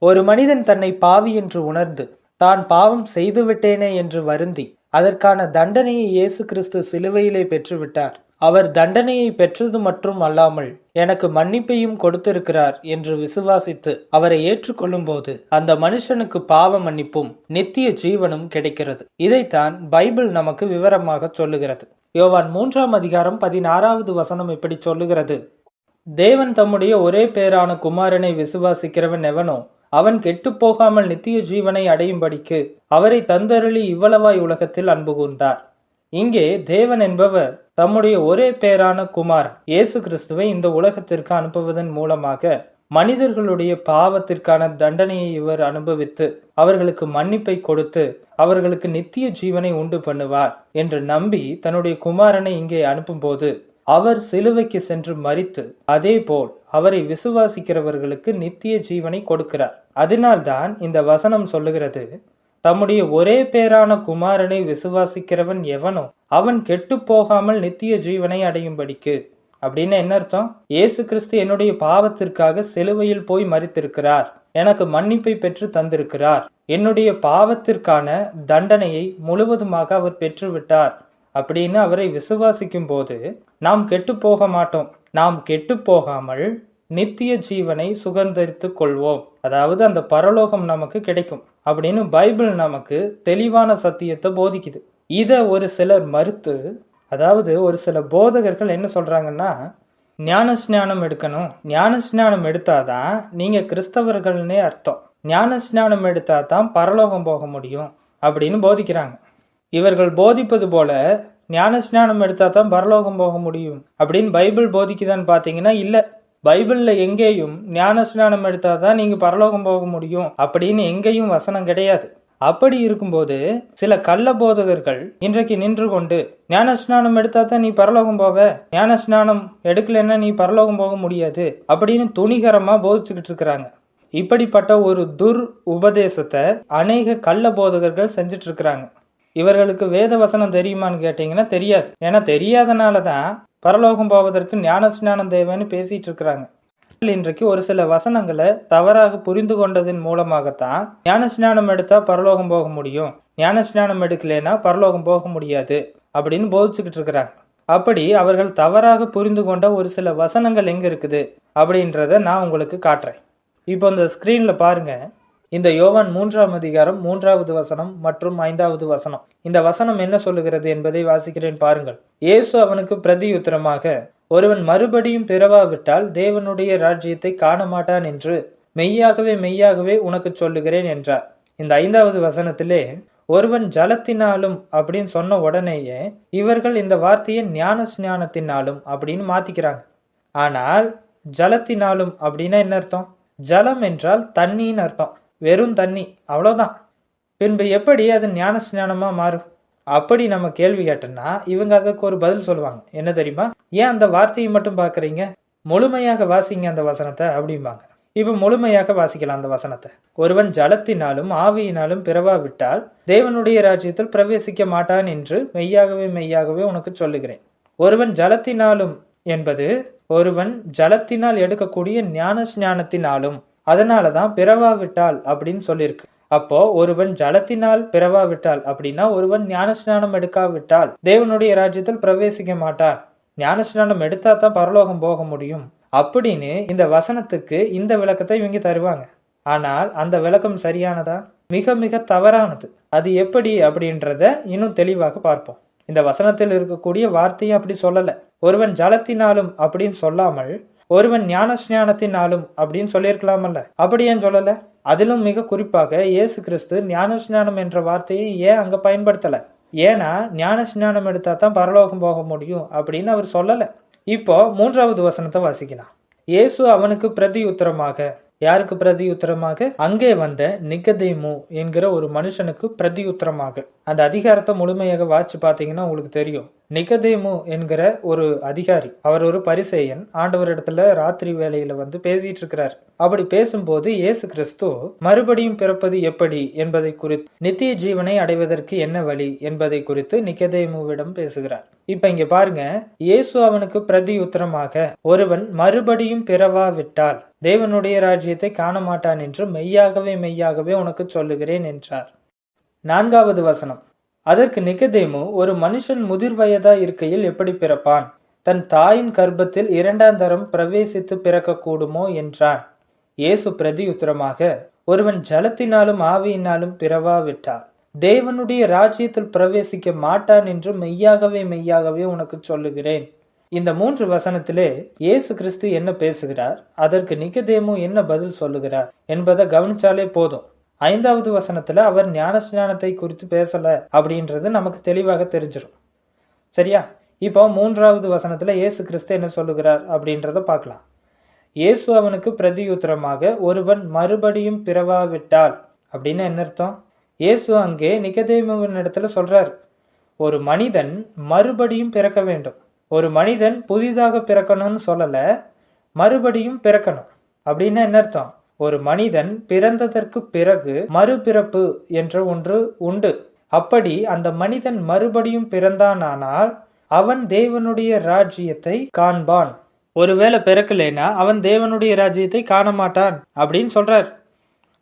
ஒரு மனிதன் தன்னை பாவி என்று உணர்ந்து தான் பாவம் செய்துவிட்டேனே என்று வருந்தி அதற்கான தண்டனையை இயேசு கிறிஸ்து சிலுவையிலே பெற்றுவிட்டார். அவர் தண்டனையை பெற்றது மட்டும் அல்லாமல் எனக்கு மன்னிப்பையும் கொடுத்திருக்கிறார் என்று விசுவாசித்து அவரை ஏற்றுக்கொள்ளும் போது அந்த மனுஷனுக்கு பாவ மன்னிப்பும் நித்திய ஜீவனும் கிடைக்கிறது. இதைத்தான் பைபிள் நமக்கு விவரமாக சொல்லுகிறது. யோவான் 3:16 வசனம் இப்படி சொல்லுகிறது: தேவன் தம்முடைய ஒரே பேரான குமாரனை விசுவாசிக்கிறவன் எவனோ அவன் கெட்டு போகாமல் நித்திய ஜீவனை அடையும்படிக்கு அவரை தந்தருளி இவ்வளவாய் உலகத்தில் அன்பு கூர்ந்தார். இங்கே தேவன் என்பவர் தம்முடைய ஒரே பேரான குமாரன் இயேசு கிறிஸ்துவை இந்த உலகத்திற்கு அனுப்புவதன் மூலமாக மனிதர்களுடைய பாவத்திற்கான தண்டனையை இவர் அனுபவித்து அவர்களுக்கு மன்னிப்பை கொடுத்து அவர்களுக்கு நித்திய ஜீவனை உண்டு பண்ணுவார் என்று நம்பி தன்னுடைய குமாரனை இங்கே அனுப்பும் போது அவர் சிலுவைக்கு சென்று மரித்து அதே போல் அவரை விசுவாசிக்கிறவர்களுக்கு நித்திய ஜீவனை கொடுக்கிறார். அதனால்தான் இந்த வசனம் சொல்லுகிறது, தம்முடைய ஒரே பேரான குமாரனை விசுவாசிக்கிறவன் எவனோ அவன் கெட்டு போகாமல் நித்திய ஜீவனை அடையும்படிக்கு. அப்படின்னு என்ன அர்த்தம்? இயேசு கிறிஸ்து என்னுடைய பாவத்திற்காக சிலுவையில் போய் மரித்திருக்கிறார், எனக்கு மன்னிப்பை பெற்று தந்திருக்கிறார், என்னுடைய பாவத்திற்கான தண்டனையை முழுவதுமாக அவர் பெற்றுவிட்டார் அப்படின்னு அவரை விசுவாசிக்கும் போது நாம் கெட்டு போக மாட்டோம். நாம் கெட்டு போகாமல் நித்திய ஜீவனை சுகந்தரித்து கொள்வோம். அதாவது அந்த பரலோகம் நமக்கு கிடைக்கும் அப்படின்னு பைபிள் நமக்கு தெளிவான சத்தியத்தை போதிக்குது. இதை ஒரு சிலர் மறுத்து, அதாவது ஒரு சில போதகர்கள் என்ன சொல்றாங்கன்னா, ஞான ஸ்நானம் எடுக்கணும், ஞான ஸ்நானம் எடுத்தாதான் நீங்க கிறிஸ்தவர்கள்னே அர்த்தம், ஞான ஸ்நானம் எடுத்தாதான் பரலோகம் போக முடியும் அப்படின்னு போதிக்கிறாங்க. இவர்கள் போதிப்பது போல ஞான ஸ்நானம் எடுத்தா தான் பரலோகம் போக முடியும் அப்படின்னு பைபிள் போதிக்குதான்னு பார்த்தீங்கன்னா இல்லை. பைபிளில் எங்கேயும் ஞான ஸ்நானம் எடுத்தா தான் நீங்கள் பரலோகம் போக முடியும் அப்படின்னு எங்கேயும் வசனம் கிடையாது. அப்படி இருக்கும்போது சில கள்ள போதகர்கள் இன்றைக்கு நின்று கொண்டு ஞான ஸ்நானம் எடுத்தா தான் நீ பரலோகம் போவ, ஞான ஸ்நானம் எடுக்கலைன்னா நீ பரலோகம் போக முடியாது அப்படின்னு துணிகரமாக போதிச்சுக்கிட்டு இருக்கிறாங்க. இப்படிப்பட்ட ஒரு துர் உபதேசத்தை அநேக கள்ள போதகர்கள் செஞ்சுட்டு இருக்கிறாங்க. இவர்களுக்கு வேத வசனம் தெரியுமான்னு கேட்டீங்கன்னா தெரியாது. ஏன்னா தெரியாதனால தான் பரலோகம் போவதற்கு ஞான ஸ்நானம் தேவைன்னு பேசிட்டு இருக்கிறாங்க. இன்றைக்கு ஒரு சில வசனங்களை தவறாக புரிந்து கொண்டதன் மூலமாகத்தான் ஞான ஸ்நானம் எடுத்தா பரலோகம் போக முடியும், ஞான ஸ்நானம் எடுக்கலைன்னா பரலோகம் போக முடியாது அப்படின்னு போதிச்சுக்கிட்டு இருக்கிறாங்க. அப்படி அவர்கள் தவறாக புரிந்து கொண்ட ஒரு சில வசனங்கள் எங்க இருக்குது அப்படின்றத நான் உங்களுக்கு காட்டுறேன். இப்போ இந்த ஸ்கிரீன்ல பாருங்க. இந்த யோவான் 3:3 வசனம் மற்றும் 5 வசனம். இந்த வசனம் என்ன சொல்லுகிறது என்பதை வாசிக்கிறேன் பாருங்கள். இயேசு அவனுக்கு பிரதியுத்தரமாக, ஒருவன் மறுபடியும் பிறவாவிட்டால் தேவனுடைய ராஜ்யத்தை காண மாட்டான் என்று மெய்யாகவே மெய்யாகவே உனக்கு சொல்லுகிறேன் என்றார். இந்த 5 வசனத்திலே ஒருவன் ஜலத்தினாலும் அப்படின்னு சொன்ன உடனேயே இவர்கள் இந்த வார்த்தையை ஞான ஸ்நானத்தினாலும் அப்படின்னு மாத்திக்கிறாங்க. ஆனால் ஜலத்தினாலும் அப்படின்னா என்ன அர்த்தம்? ஜலம் என்றால் தண்ணின்னு அர்த்தம், வெறும் தண்ணி, அவ்வளோதான். பின்பு எப்படி அது ஞான ஸ்நானமாக மாறும்? அப்படி நம்ம கேள்வி கேட்டோம்னா இவங்க அதுக்கு ஒரு பதில் சொல்லுவாங்க. என்ன தெரியுமா? ஏன் அந்த வார்த்தையை மட்டும் பார்க்குறீங்க, முழுமையாக வாசிங்க அந்த வசனத்தை அப்படிம்பாங்க. இப்போ முழுமையாக வாசிக்கலாம் அந்த வசனத்தை. ஒருவன் ஜலத்தினாலும் ஆவியினாலும் பிறவாவிட்டால் தேவனுடைய ராஜ்யத்தில் பிரவேசிக்க மாட்டான் என்று மெய்யாகவே மெய்யாகவே உனக்கு சொல்லுகிறேன். ஒருவன் ஜலத்தினாலும் என்பது ஒருவன் ஜலத்தினால் எடுக்கக்கூடிய ஞான ஸ்நானத்தினாலும், அதனாலதான் பிறவாவிட்டால் அப்படின்னு சொல்லியிருக்கு. அப்போ ஒருவன் ஜலத்தினால் பிறவாவிட்டால் அப்படின்னா ஒருவன் ஞானஸ்நானம் எடுக்காவிட்டால் தேவனுடைய ராஜ்யத்தில் பிரவேசிக்க மாட்டான், ஞானஸ்நானம் எடுத்தா தான் பரலோகம் போக முடியும் அப்படின்னு இந்த வசனத்துக்கு இந்த விளக்கத்தை இவங்க தருவாங்க. ஆனால் அந்த விளக்கம் சரியானதா? மிக மிக தவறானது. அது எப்படி அப்படின்றத இன்னும் தெளிவாக பார்ப்போம். இந்த வசனத்தில் இருக்கக்கூடிய வார்த்தையும் அப்படி சொல்லல. ஒருவன் ஜலத்தினாலும் அப்படின்னு சொல்லாமல் ஒருவன் ஞான ஸ்நானத்தினாலும் அப்படின்னு சொல்லியிருக்கலாமல்ல, அப்படி ஏன் சொல்லல? அதிலும் மிக குறிப்பாக இயேசு கிறிஸ்து ஞான ஸ்நானம் என்ற வார்த்தையை ஏன் அங்க பயன்படுத்தல? ஏன்னா ஞான ஸ்நானம் எடுத்தா தான் பரலோகம் போக முடியும் அப்படின்னு அவர் சொல்லல. இப்போ 3வது வசனத்தை வாசிக்கலாம். இயேசு அவனுக்கு பிரதி உத்தரமாக, யாருக்கு பிரதி உத்தரமாக? அங்கே வந்த நிக்கதேமு என்கிற ஒரு மனுஷனுக்கு பிரதி உத்தரமாக. அந்த அதிகாரத்தை முழுமையாக வாசிச்சு பார்த்தீங்கன்னா உங்களுக்கு தெரியும். நிக்கதேமு என்கிற ஒரு அதிகாரி, அவர் ஒரு பரிசேயன், ஆண்டவரிடத்துல ராத்திரி வேளையில வந்து பேசிட்டு இருக்கிறார். அப்படி பேசும்போது இயேசு கிறிஸ்து மறுபடியும் பிறப்பது எப்படி என்பதை குறித்து, நித்திய ஜீவனை அடைவதற்கு என்ன வழி என்பதை குறித்து நிக்கதேமுவிடம் பேசுகிறார். இப்ப இங்க பாருங்க, இயேசு அவனுக்கு பிரதி உத்தரமாக, ஒருவன் மறுபடியும் பிறவாவிட்டால் தேவனுடைய ராஜ்யத்தை காண மாட்டான் என்று மெய்யாகவே மெய்யாகவே உனக்கு சொல்லுகிறேன் என்றார். 4வது வசனம். அதற்கு நிக்கதேமு, ஒரு மனுஷன் முதிர் வயதா இருக்கையில் எப்படி பிறப்பான்? தன் தாயின் கர்ப்பத்தில் 2ஆம் தரம் பிரவேசித்து பிறக்க கூடுமோ என்றான். இயேசு பிரதி உத்தரமாக, ஒருவன் ஜலத்தினாலும் ஆவியினாலும் பிறவாவிட்டால் தேவனுடைய ராஜ்யத்தில் பிரவேசிக்க மாட்டான் என்று மெய்யாகவே மெய்யாகவே உனக்கு சொல்லுகிறேன். இந்த 3 வசனத்திலே இயேசு கிறிஸ்து என்ன பேசுகிறார், அதற்கு நிக்கதேமு என்ன பதில் சொல்லுகிறார் என்பதை கவனிச்சாலே போதும். 5வது வசனத்துல அவர் ஞானஸ்நானத்தை குறித்து பேசல அப்படின்றது நமக்கு தெளிவாக தெரிஞ்சிடும். சரியா? இப்போ 3வது வசனத்துல இயேசு கிறிஸ்து என்ன சொல்லுகிறார் அப்படின்றத பார்க்கலாம். இயேசு அவனுக்கு பிரதியுத்தரமாக, ஒருவன் மறுபடியும் பிறவாவிட்டால் அப்படின்னு என்ன அர்த்தம்? இயேசு அங்கே நிக்கதேமுவின் இடத்துல சொல்றாரு, ஒரு மனிதன் மறுபடியும் பிறக்க வேண்டும். ஒரு மனிதன் புதிதாக பிறக்கணும்னு சொல்லல, மறுபடியும் பிறக்கணும் அப்படின்னா என்ன அர்த்தம்? ஒரு மனிதன் பிறந்ததற்கு பிறகு மறுபிறப்பு என்ற ஒன்று உண்டு. அப்படி அந்த மனிதன் மறுபடியும் பிறந்தானால் அவன் தேவனுடைய ராஜ்யத்தை காண்பான். ஒருவேளை பிறக்கலைனா அவன் தேவனுடைய ராஜ்யத்தை காண மாட்டான் அப்படின்னு சொல்றார்.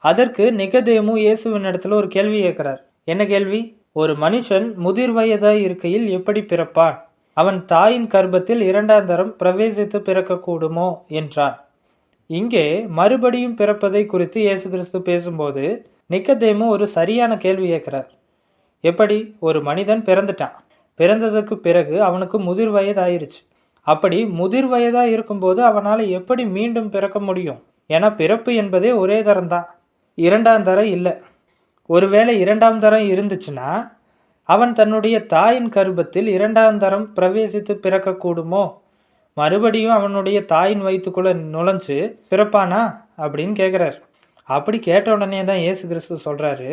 அதற்கு நிக்கதேமு இயேசுவின் இடத்துல ஒரு கேள்வி கேட்கிறார். என்ன கேள்வி? ஒரு மனுஷன் முதிர் வயதாய் இருக்கையில் எப்படி பிறப்பான்? அவன் தாயின் கர்ப்பத்தில் 2ஆம் தரம் பிரவேசித்து பிறக்க கூடுமோ என்றான். இங்கே மறுபடியும் பிறப்பதை குறித்து இயேசு கிறிஸ்து பேசும்போது நிக்கதேமு ஒரு சரியான கேள்வி கேட்கிறார். எப்படி? ஒரு மனிதன் பிறந்துட்டான், பிறந்ததுக்கு பிறகு அவனுக்கு முதிர் வயது ஆயிருச்சு. அப்படி முதிர் வயதா இருக்கும்போது அவனால் எப்படி மீண்டும் பிறக்க முடியும்? ஏன்னா பிறப்பு என்பதே ஒரே தரம் தான், 2ஆம் தரம் இல்லை. ஒருவேளை 2ஆம் தரம் இருந்துச்சுன்னா அவன் தன்னுடைய தாயின் கர்ப்பத்தில் 2ஆம் தரம் பிரவேசித்து பிறக்க கூடுமோ? மறுபடியும் அவனுடைய தாயின் வயிற்றுக்குள்ள நுழைஞ்சு பிறப்பானா அப்படின்னு கேட்குறார். அப்படி கேட்ட உடனே தான் இயேசு கிறிஸ்து சொல்றாரு,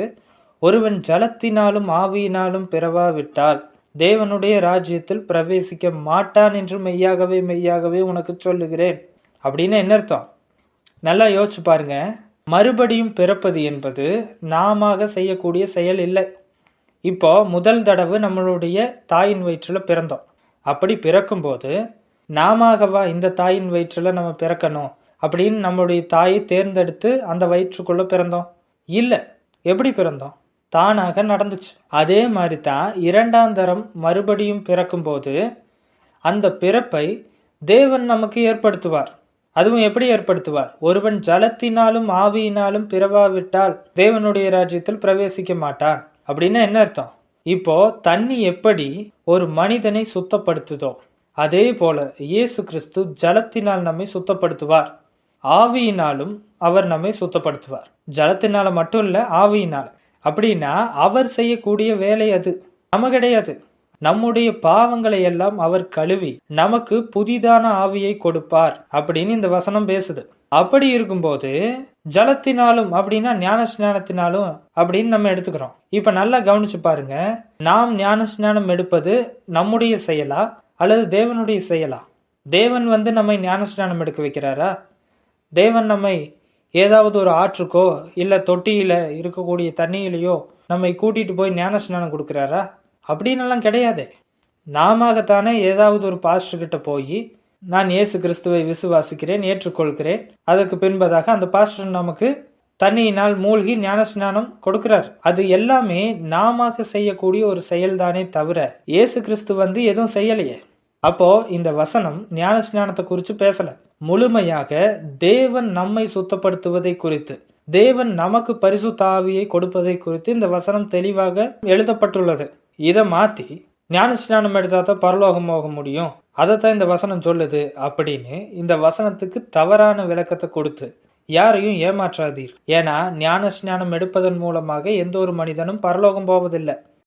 ஒருவன் ஜலத்தினாலும் ஆவியினாலும் பிறவாவிட்டால் தேவனுடைய ராஜ்யத்தில் பிரவேசிக்க மாட்டான் என்று மெய்யாகவே மெய்யாகவே உனக்கு சொல்லுகிறேன் அப்படின்னு என்ன அர்த்தம்? நல்லா யோசிச்சு பாருங்க. மறுபடியும் பிறப்பது என்பது நாம செய்யக்கூடிய செயல் இல்லை. இப்போ முதல் தடவை நம்மளுடைய தாயின் வயிற்றுல பிறந்தோம். அப்படி பிறக்கும்போது நாமவா இந்த தாயின் வயிற்றுல நம்ம பிறக்கணும் அப்படின்னு நம்மளுடைய தாயை தேர்ந்தெடுத்து அந்த வயிற்றுக்குள்ள பிறந்தோம்? இல்லை. எப்படி பிறந்தோம்? தானாக நடந்துச்சு. அதே மாதிரி தான் 2ஆம் தரம் மறுபடியும் பிறக்கும்போது அந்த பிறப்பை தேவன் நமக்கு ஏற்படுத்துவார். அதுவும் எப்படி ஏற்படுத்துவார்? ஒருவன் ஜலத்தினாலும் ஆவியினாலும் பிறவாவிட்டால் தேவனுடைய ராஜ்யத்தில் பிரவேசிக்க மாட்டான் அப்படின்னா என்ன அர்த்தம்? இப்போ தண்ணி எப்படி ஒரு மனிதனை சுத்தப்படுத்துதோ அதே போல இயேசு கிறிஸ்து ஜலத்தினால் நம்மை சுத்தப்படுத்துவார், ஆவியினாலும் அவர் நம்மை சுத்தப்படுத்துவார். ஜலத்தினால மட்டும் இல்ல, ஆவியினால. அப்படின்னா அவர் செய்யக்கூடிய வேலை அது நம்ம கிடையாது. நம்முடைய பாவங்களை எல்லாம் அவர் கழுவி நமக்கு புதிதான ஆவியை கொடுப்பார் அப்படின்னு இந்த வசனம் பேசுது. அப்படி இருக்கும்போது ஜலத்தினாலும் அப்படின்னா ஞான ஸ்நானத்தினாலும் அப்படின்னு நம்ம எடுத்துக்கிறோம். இப்ப நல்லா கவனிச்சு பாருங்க, நாம் ஞான ஸ்நானம் எடுப்பது நம்முடைய செயலா அல்லது தேவனுடைய செயலா? தேவன் நம்மை ஞான ஸ்நானம் எடுக்க வைக்கிறாரா? தேவன் நம்மை ஏதாவது ஒரு ஆற்றுக்கோ இல்ல தொட்டியில இருக்கக்கூடிய தண்ணியிலையோ நம்மை கூட்டிட்டு போய் ஞான ஸ்நானம் கொடுக்கிறாரா? அப்படின்னெல்லாம் கிடையாது. நாமத்தானே ஏதாவது ஒரு பாஸ்டர் கிட்ட போய் நான் இயேசு கிறிஸ்துவை விசுவாசிக்கிறேன், ஏற்றுக்கொள்கிறேன், அதற்கு பின்பதாக அந்த பாஸ்டர் நமக்கு தண்ணியினால் மூழ்கி ஞான ஸ்நானம் கொடுக்கிறார். அது எல்லாமே நாம செய்யக்கூடிய ஒரு செயல்தானே தவிர இயேசு கிறிஸ்து எதுவும் செய்யலையே. அப்போ இந்த வசனம் ஞான ஸ்நானத்தை குறித்து பேசல, முழுமையாக தேவன் நம்மை சுத்தப்படுத்துவதை குறித்து, தேவன் நமக்கு பரிசுத்த ஆவியை கொடுப்பதை குறித்து இந்த வசனம் தெளிவாக எழுதப்பட்டுள்ளது. இதை மாத்தி ஞான ஸ்நானம் எடுத்தா தான் பரலோகம் போக முடியும், அதைத்தான் இந்த வசனம் சொல்லுது அப்படின்னு இந்த வசனத்துக்கு தவறான விளக்கத்தை கொடுத்து யாரையும் ஏமாற்றாதீர். ஏன்னா ஞான ஸ்நானம் எடுப்பதன் மூலமாக எந்த ஒரு மனிதனும் பரலோகம் போவதில்லை.